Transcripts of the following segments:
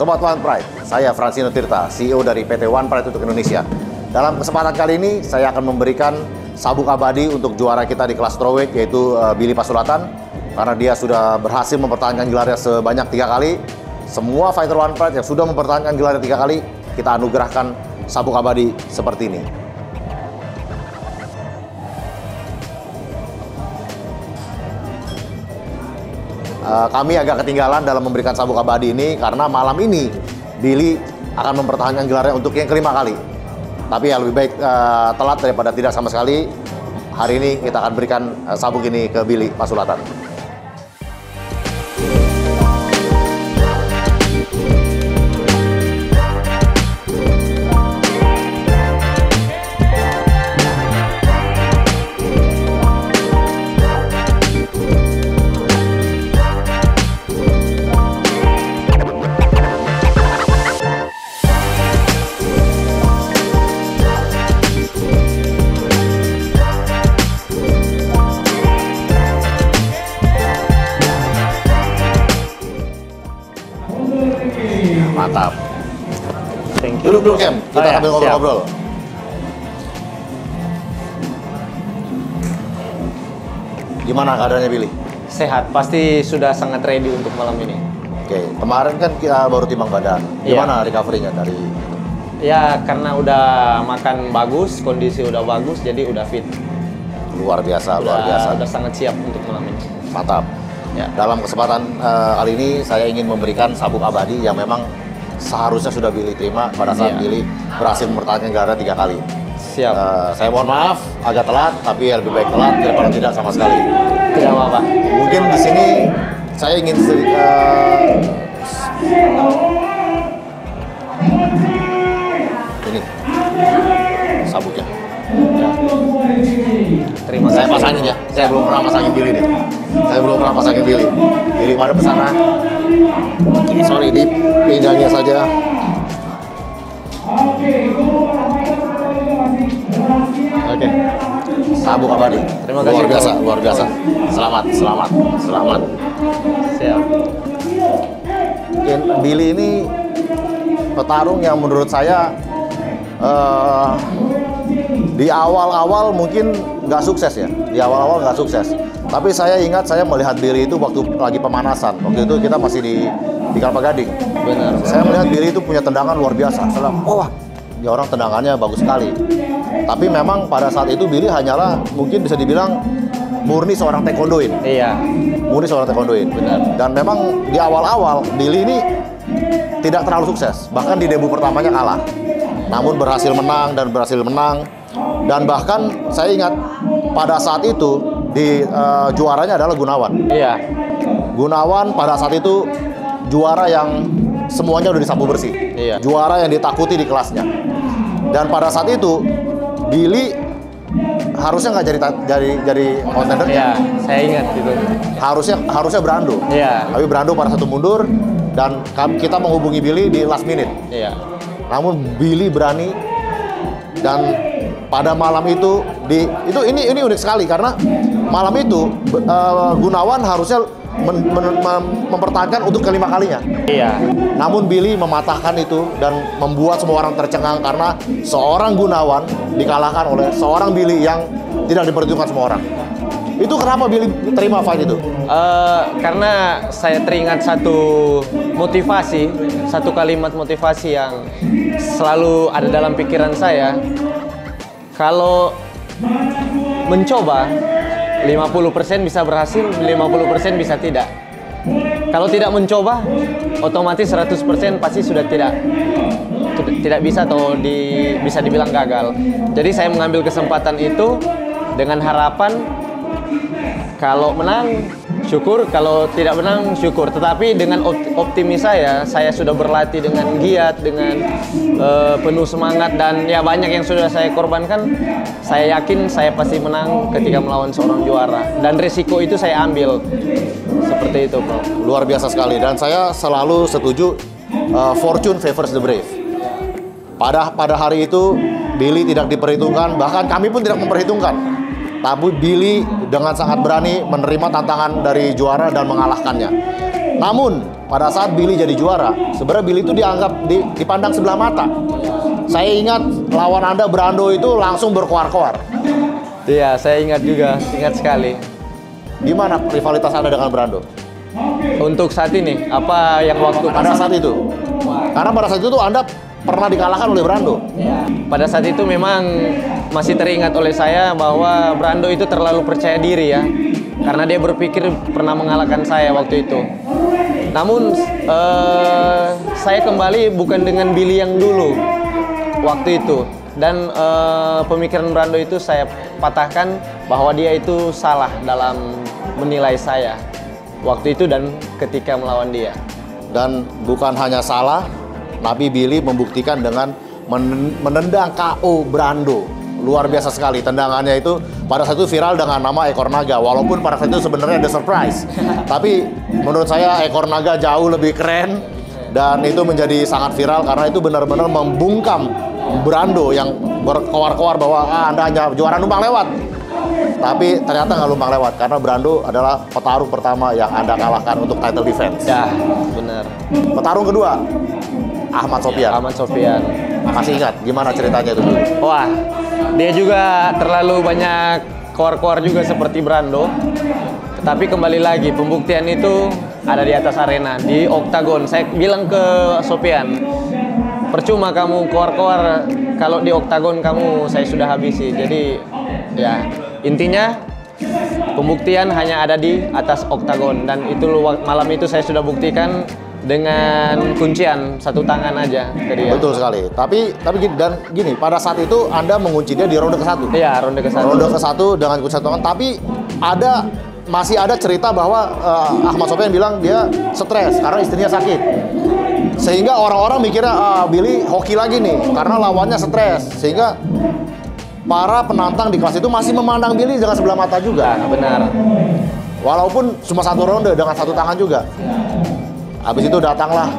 Sobat One Pride, saya Fransino Tirta, CEO dari PT One Pride untuk Indonesia. Dalam kesempatan kali ini, saya akan memberikan sabuk abadi untuk juara kita di kelas strawweight, yaitu Billy Pasulatan. Karena dia sudah berhasil mempertahankan gelarnya sebanyak 3 kali. Semua fighter One Pride yang sudah mempertahankan gelarnya 3 kali, kita anugerahkan sabuk abadi seperti ini. Kami agak ketinggalan dalam memberikan sabuk abadi ini karena malam ini Billy akan mempertahankan gelarnya untuk yang kelima kali. Tapi ya lebih baik telat daripada tidak sama sekali. Hari ini kita akan berikan sabuk ini ke Billy Pasulatan. Mantap. Thank you. Duduk dulu, Kem. Kita sambil ngobrol-ngobrol. Gimana keadaannya, Billy? Sehat, pasti sudah sangat ready untuk malam ini. Oke, kemarin kan kita baru timbang badan. Gimana recovery-nya dari itu? Ya, karena udah makan bagus, kondisi udah bagus, jadi udah fit. Luar biasa, luar biasa. Udah sangat siap untuk malam ini. Mantap. Ya. Dalam kesempatan kali ini, saya ingin memberikan sabuk abadi yang memang seharusnya sudah Billy terima pada saat Billy berhasil mempertahankan gelarnya 3 kali. Siap. Saya mohon maaf agak telat, tapi lebih baik telat daripada tidak sama sekali. Tidak apa-apa. Mungkin di sini saya ingin ini sabuknya. Terima kasih. Saya pasangin ya. Saya belum pernah pasangin Billy nih. Saya belum pernah pasangin Billy. Billy pada pesana. Sorry, di pinggangnya saja. Oke. Sabuk abadi. Terima kasih. Luar biasa, luar biasa. Selamat, selamat, selamat. Siap. Billy ini petarung yang menurut saya di awal-awal mungkin nggak sukses ya. Di awal-awal nggak sukses. Tapi saya ingat saya melihat Billy itu waktu lagi pemanasan. Waktu itu kita masih di Kelapa Gading. Benar. Saya melihat Billy itu punya tendangan luar biasa. Saya bilang, oh, ini orang tendangannya bagus sekali. Tapi memang pada saat itu Billy hanyalah mungkin bisa dibilang murni seorang taekwondoin. Iya. Murni seorang taekwondoin. Benar. Dan memang di awal-awal Billy ini tidak terlalu sukses. Bahkan di debut pertamanya kalah. Namun berhasil menang dan berhasil menang. Dan bahkan saya ingat pada saat itu di juaranya adalah Gunawan. Iya. Gunawan pada saat itu juara yang semuanya udah disapu bersih. Iya. Juara yang ditakuti di kelasnya. Dan pada saat itu Billy harusnya nggak jadi kontender. Iya, saya ingat itu. Harusnya Brando. Iya. Tapi Brando pada satu mundur dan kita menghubungi Billy di last minute. Iya. Namun Billy berani dan pada malam itu ini unik sekali karena malam itu Gunawan harusnya mempertahankan untuk kelima kalinya. Iya. Namun Billy mematahkan itu dan membuat semua orang tercengang karena seorang Gunawan dikalahkan oleh seorang Billy yang tidak diperhitungkan semua orang. Itu kenapa Billy terima fight itu? Karena saya teringat satu kalimat motivasi yang selalu ada dalam pikiran saya. Kalau mencoba 50% bisa berhasil, 50% bisa tidak. Kalau tidak mencoba, otomatis 100% pasti sudah tidak bisa atau bisa dibilang gagal. Jadi saya mengambil kesempatan itu dengan harapan kalau menang syukur, kalau tidak menang syukur. Tetapi dengan optimis saya sudah berlatih dengan giat, dengan penuh semangat dan ya banyak yang sudah saya korbankan. Saya yakin saya pasti menang ketika melawan seorang juara dan risiko itu saya ambil. Seperti itu, Bro. Luar biasa sekali dan saya selalu setuju fortune favors the brave. Pada hari itu Billy tidak diperhitungkan, bahkan kami pun tidak memperhitungkan. Tapi Billy dengan sangat berani menerima tantangan dari juara dan mengalahkannya. Namun pada saat Billy jadi juara, sebenarnya Billy itu dianggap dipandang sebelah mata. Saya ingat lawan Anda Brando itu langsung berkoar-koar. Iya, saya ingat juga, ingat sekali. Gimana rivalitas Anda dengan Brando? Untuk saat ini, apa yang waktu Pada saat itu? Karena pada saat itu tuh Anda pernah dikalahkan oleh Brando. Pada saat itu memang masih teringat oleh saya bahwa Brando itu terlalu percaya diri ya. Karena dia berpikir pernah mengalahkan saya waktu itu. Namun saya kembali bukan dengan Billy yang dulu waktu itu. Dan pemikiran Brando itu saya patahkan bahwa dia itu salah dalam menilai saya waktu itu dan ketika melawan dia. Dan bukan hanya salah, Nabi Billy membuktikan dengan menendang KO Brando. Luar biasa sekali tendangannya itu. Pada saat itu viral dengan nama ekor naga. Walaupun pada saat itu sebenarnya ada surprise. Tapi menurut saya ekor naga jauh lebih keren. Dan itu menjadi sangat viral karena itu benar-benar membungkam Brando yang berkoar-koar bahwa Anda hanya juara numpang lewat. Tapi ternyata nggak numpang lewat karena Brando adalah petarung pertama yang Anda kalahkan untuk title defense. Ya, benar. Petarung kedua, Ahmad Sofyan. Ahmad Sofyan. Masih ingat gimana ceritanya itu? Wah, dia juga terlalu banyak koar-koar juga seperti Brando. Tetapi kembali lagi, pembuktian itu ada di atas arena, di oktagon. Saya bilang ke Sofyan, percuma kamu koar-koar, kalau di oktagon kamu saya sudah habisi. Jadi ya intinya pembuktian hanya ada di atas oktagon. Dan itu malam itu saya sudah buktikan dengan kuncian satu tangan aja ke dia. Betul sekali. Tapi gini, pada saat itu Anda mengunci dia di ronde ke-1. Iya, ronde ke-1. Ronde ke-1 dengan kunci satu tangan. Tapi masih ada cerita bahwa Ahmad Sofyan bilang dia stres karena istrinya sakit. Sehingga orang-orang mikirnya Billy hoki lagi nih karena lawannya stres. Sehingga para penantang di kelas itu masih memandang Billy dengan sebelah mata juga. Nah, benar. Walaupun cuma satu ronde dengan satu tangan juga. Habis itu datanglah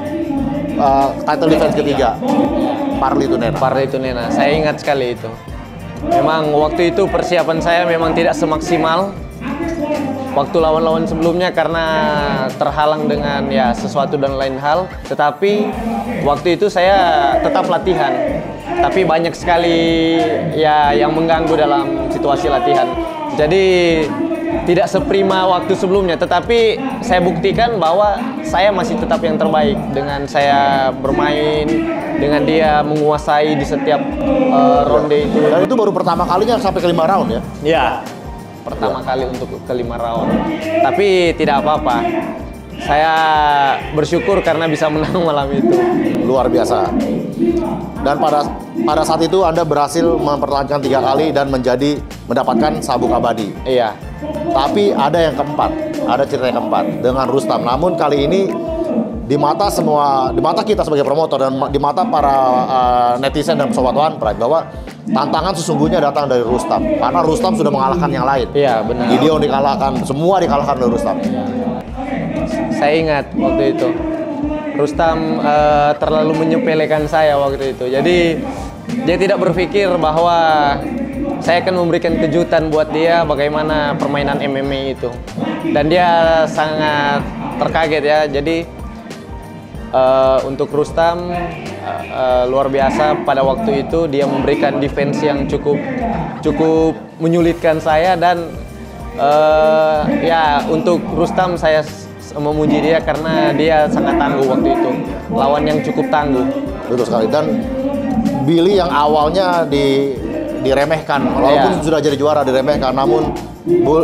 title defense ketiga, Parli Tunena. Parli Tunena, saya ingat sekali itu. Memang waktu itu persiapan saya memang tidak semaksimal waktu lawan-lawan sebelumnya karena terhalang dengan ya sesuatu dan lain hal. Tetapi waktu itu saya tetap latihan. Tapi banyak sekali ya yang mengganggu dalam situasi latihan. Jadi tidak seprima waktu sebelumnya, tetapi saya buktikan bahwa saya masih tetap yang terbaik dengan saya bermain, dengan dia menguasai di setiap ronde itu. Dan itu baru pertama kalinya sampai ke 5 round ya? Iya, pertama kali untuk ke 5 round. Tapi tidak apa-apa, saya bersyukur karena bisa menang malam itu. Luar biasa. Dan pada saat itu Anda berhasil mempertahankan 3 kali dan mendapatkan sabuk abadi. Iya. Tapi ada yang keempat, ada cerita yang keempat dengan Rustam. Namun kali ini di mata kita sebagai promotor dan di mata para netizen dan sobat One Pride bahwa tantangan sesungguhnya datang dari Rustam karena Rustam sudah mengalahkan yang lain. Iya, benar. Gideon dikalahkan, semua dikalahkan oleh Rustam. Saya ingat waktu itu Rustam terlalu menyepelekan saya waktu itu. Jadi dia tidak berpikir bahwa saya akan memberikan kejutan buat dia bagaimana permainan MMA itu. Dan dia sangat terkaget ya. Jadi untuk Rustam luar biasa pada waktu itu dia memberikan defense yang cukup menyulitkan saya dan ya untuk Rustam saya memuji dia karena dia sangat tangguh waktu itu. Lawan yang cukup tangguh. Betul sekali. Dan Billy yang awalnya diremehkan, walaupun sudah jadi juara diremehkan, namun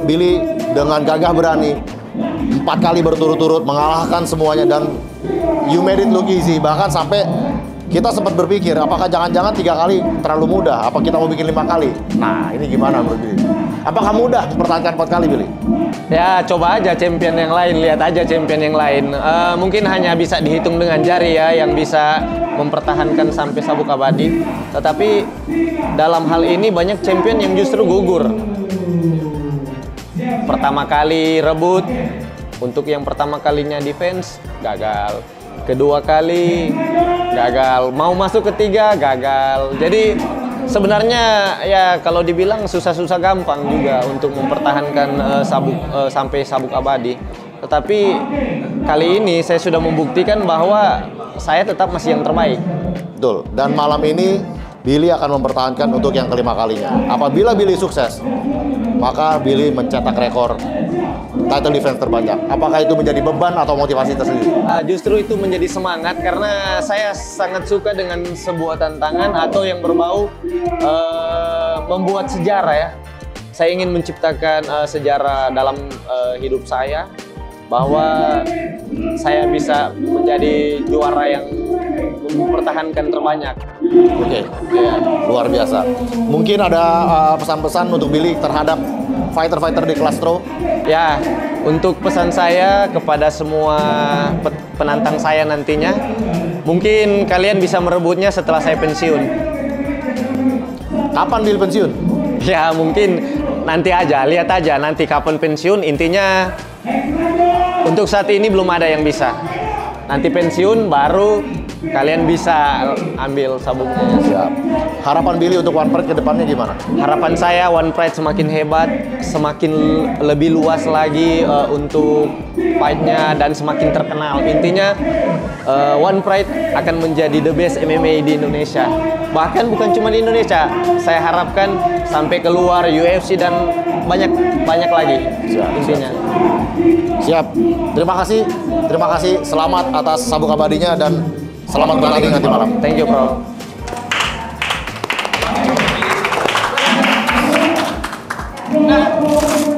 Billy dengan gagah berani 4 kali berturut-turut mengalahkan semuanya dan you made it look easy. Bahkan sampai kita sempat berpikir apakah jangan-jangan 3 kali terlalu mudah, apa kita mau bikin 5 kali. Nah ini gimana menurut Billy? Apakah mudah mempertahankan 4 kali Billy? Ya coba aja champion yang lain, lihat aja champion yang lain. Mungkin hanya bisa dihitung dengan jari ya yang bisa mempertahankan sampai sabuk abadi. Tetapi dalam hal ini banyak champion yang justru gugur. Pertama kali rebut, untuk yang pertama kalinya defense, gagal. Kedua kali, gagal. Mau masuk ketiga, gagal. Jadi sebenarnya ya kalau dibilang susah-susah gampang juga untuk mempertahankan sampai sabuk abadi. Tetapi kali ini saya sudah membuktikan bahwa saya tetap masih yang terbaik. Betul. Dan malam ini Billy akan mempertahankan untuk yang kelima kalinya. Apabila Billy sukses, maka Billy mencetak rekor title defense terbanyak. Apakah itu menjadi beban atau motivasi tersendiri? Justru itu menjadi semangat karena saya sangat suka dengan sebuah tantangan atau yang berbau membuat sejarah ya. Saya ingin menciptakan sejarah dalam hidup saya bahwa saya bisa menjadi juara yang mempertahankan terbanyak. Oke, ya, luar biasa. Mungkin ada pesan-pesan untuk Billy terhadap fighter-fighter di kelas Stro? Ya, untuk pesan saya kepada semua penantang saya nantinya, mungkin kalian bisa merebutnya setelah saya pensiun. Kapan Billy pensiun? Ya, mungkin nanti aja, lihat aja nanti kapan pensiun. Intinya untuk saat ini belum ada yang bisa. Nanti pensiun baru kalian bisa ambil sabuknya. Siap. Harapan Billy untuk One Pride ke depannya gimana? Harapan saya One Pride semakin hebat, semakin lebih luas lagi untuk fight-nya dan semakin terkenal. Intinya One Pride akan menjadi the best MMA di Indonesia. Bahkan bukan cuma di Indonesia, saya harapkan sampai keluar UFC dan banyak lagi. Intinya. Siap. Terima kasih. Selamat atas sabuk abadinya dan selamat bertanding nanti malam. Thank you, bro. Nah.